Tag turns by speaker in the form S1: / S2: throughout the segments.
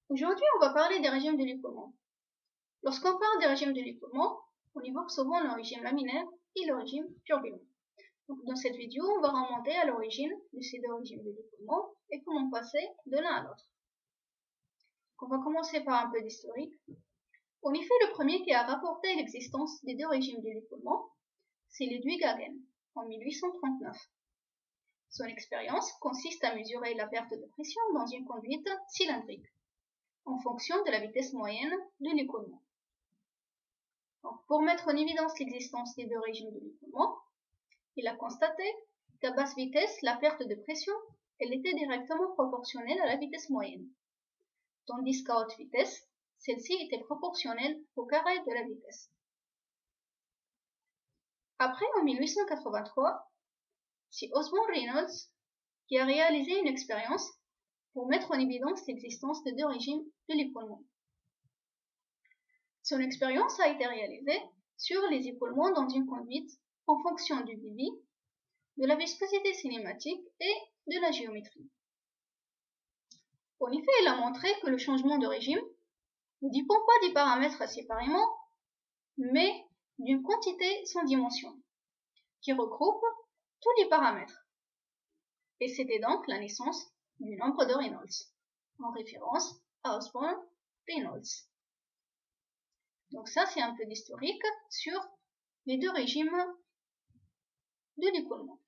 S1: Aujourd'hui, on va parler des régimes de l'écoulement. Lorsqu'on parle des régimes de l'écoulement, on évoque souvent le régime laminaire et le régime turbulent. Donc, dans cette vidéo, on va remonter à l'origine de ces deux régimes de l'écoulement et comment passer de l'un à l'autre. On va commencer par un peu d'historique. En effet, le premier qui a rapporté l'existence des deux régimes de l'écoulement, c'est Ludwig-Hagen, en 1839. Son expérience consiste à mesurer la perte de pression dans une conduite cylindrique, en fonction de la vitesse moyenne de l'écoulement. Pour mettre en évidence l'existence des deux régimes de l'écoulement, il a constaté qu'à basse vitesse, la perte de pression elle était directement proportionnelle à la vitesse moyenne, tandis qu'à haute vitesse, celle-ci était proportionnelle au carré de la vitesse. Après, en 1883, c'est Osborne Reynolds qui a réalisé une expérience pour mettre en évidence l'existence des deux régimes de l'écoulement. Son expérience a été réalisée sur les écoulements dans une conduite en fonction du débit, de la viscosité cinématique et de la géométrie. En effet, il a montré que le changement de régime ne dépend pas des paramètres séparément, mais d'une quantité sans dimension, qui regroupe tous les paramètres. Et c'était donc la naissance du nombre de Reynolds, en référence à Osborne Reynolds. Donc ça, c'est un peu d'historique sur les deux régimes de l'écoulement.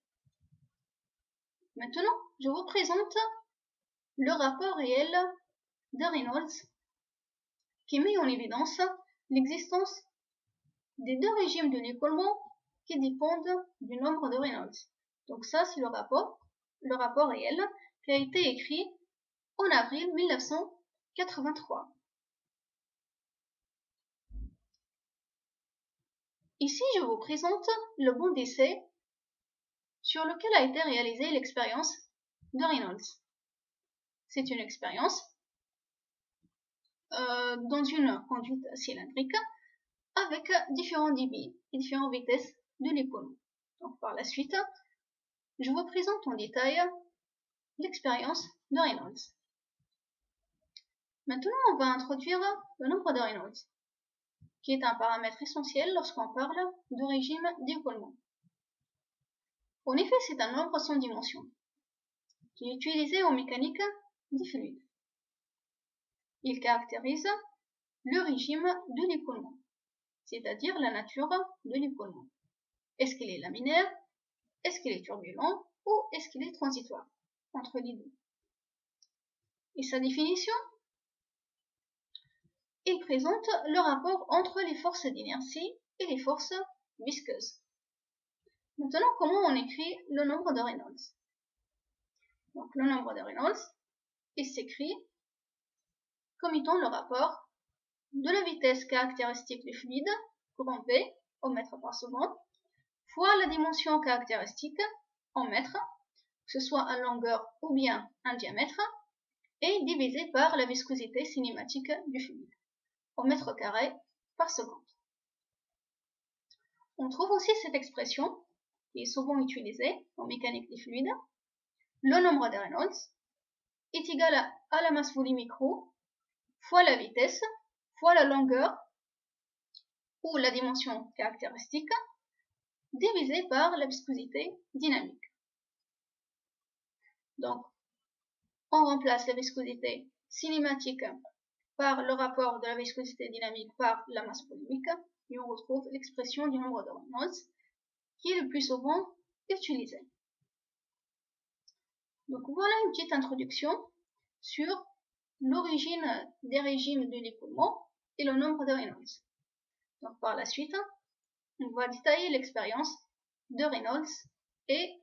S1: Maintenant, je vous présente le rapport réel de Reynolds qui met en évidence l'existence des deux régimes de l'écoulement qui dépendent du nombre de Reynolds. Donc ça, c'est le rapport réel qui a été écrit en avril 1983. Ici, je vous présente le banc d'essai sur lequel a été réalisée l'expérience de Reynolds. C'est une expérience dans une conduite cylindrique avec différents débits et différentes vitesses de l'écoulement. Donc par la suite, je vous présente en détail l'expérience de Reynolds. Maintenant, on va introduire le nombre de Reynolds, qui est un paramètre essentiel lorsqu'on parle de régime d'écoulement. En effet, c'est un nombre sans dimension, qui est utilisé en mécanique des fluides. Il caractérise le régime de l'écoulement, c'est-à-dire la nature de l'écoulement. Est-ce qu'il est laminaire, est-ce qu'il est turbulent ou est-ce qu'il est transitoire, entre les deux. Et sa définition, il présente le rapport entre les forces d'inertie et les forces visqueuses. Maintenant, comment on écrit le nombre de Reynolds? Donc, le nombre de Reynolds, il s'écrit comme étant le rapport de la vitesse caractéristique du fluide, courant V, au mètre par seconde, fois la dimension caractéristique en mètres, que ce soit en longueur ou bien en diamètre, et divisé par la viscosité cinématique du fluide, au mètre carré par seconde. On trouve aussi cette expression, qui est souvent utilisée en mécanique des fluides. Le nombre de Reynolds est égal à la masse volumique ρ fois la vitesse fois la longueur ou la dimension caractéristique divisé par la viscosité dynamique. Donc, on remplace la viscosité cinématique par le rapport de la viscosité dynamique par la masse volumique et on retrouve l'expression du nombre de Reynolds qui est le plus souvent utilisé. Donc voilà une petite introduction sur l'origine des régimes de l'écoulement et le nombre de Reynolds. Donc par la suite, on va détailler l'expérience de Reynolds et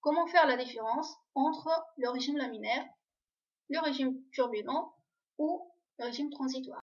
S1: comment faire la différence entre le régime laminaire, le régime turbulent ou le régime transitoire.